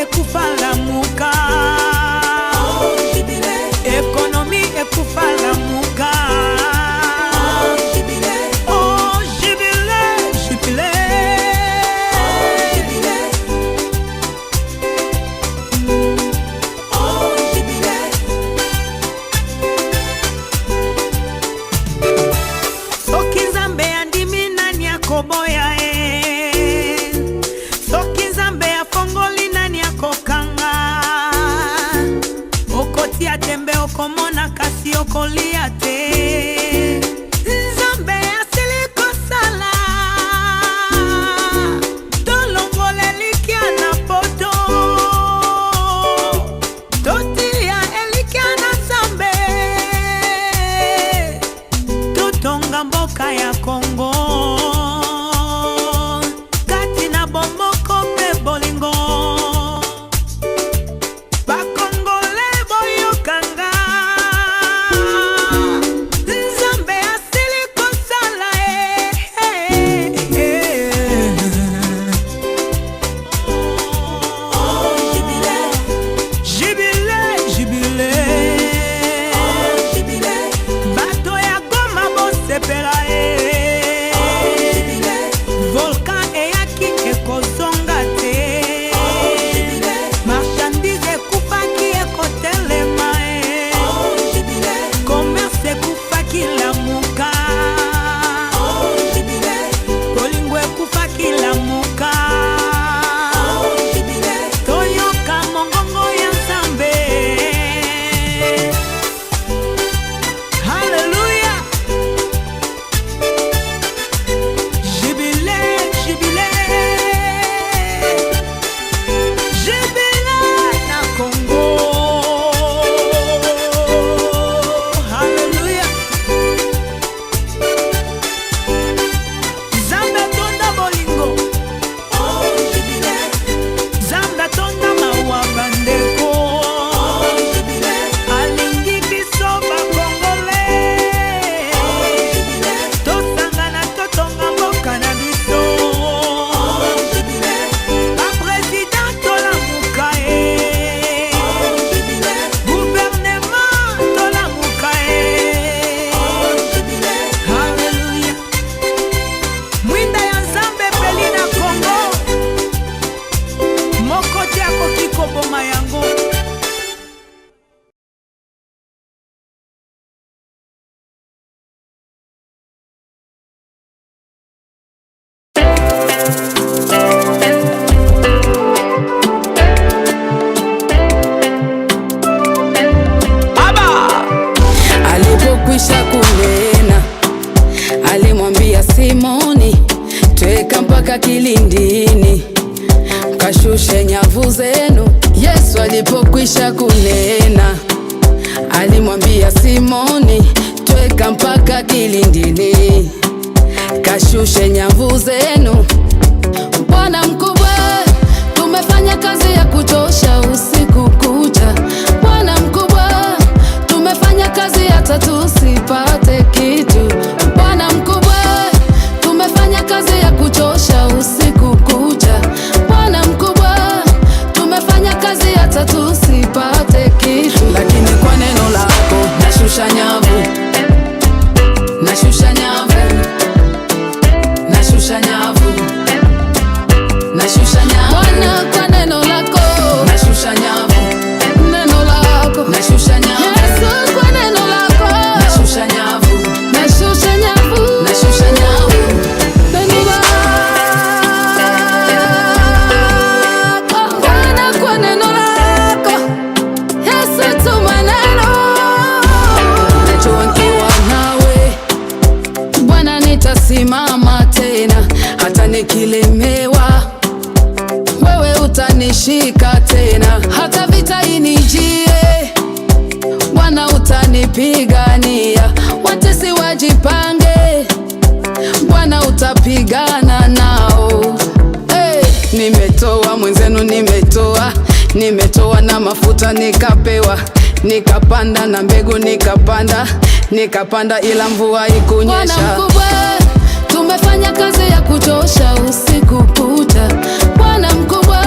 ekufalamuka, ekonomi ekufalamuka. Tembe okomona kasi okolia te. Nzambe asiliko sala tolongole likia na poto, totilia elikia na Nzambe, tutonga mboka ya Kongo kati na bomoko pe bolingo. Alipokwisha kunena, alimwambia Simoni, tweka mpaka kilindini, kashushe nyavu zenu. Yesu alipokwisha kunena, alimwambia Simoni, tweka mpaka kilindini, kashushe nyavu zenu. Bwana mkubwa, tumefanya kazi ya kuchosha usiku kucha. Bwana mkubwa, tumefanya kazi hata tusipate kitu. Bwana mkubwa, tumefanya kazi ya kuchosha usiku kucha. Bwana mkubwa, tumefanya kazi hata tusipate kitu. Lakini kwa neno lako nashusha nyavu, nashusha nyavu, nashusha nyavu, nashusha nyavu. Bwana, kwa neno lako nashusha nyavu, neno lako nashusha nyavu. Yesu, kwa neno lako nashusha nyavu, nashusha nyavu, nashusha nyavu. Neno lako Bwana, kwa neno lako Yesu, tuma neno. Najua nikiwa nawe Bwana nitasimama tena, hata nikilemewa wewe utanishika tena. Hata vita inijie Bwana utanipigania. Watesi wajipange, Bwana utapigana nao. Hey, nimetoa mwenzenu, nimetoa na mafuta nikapewa, nikapanda na mbegu nikapanda ila mvua ikunyesha. Bwana mkubwa, tumefanya kazi ya kuchosha usiku kucha. Bwana mkubwa,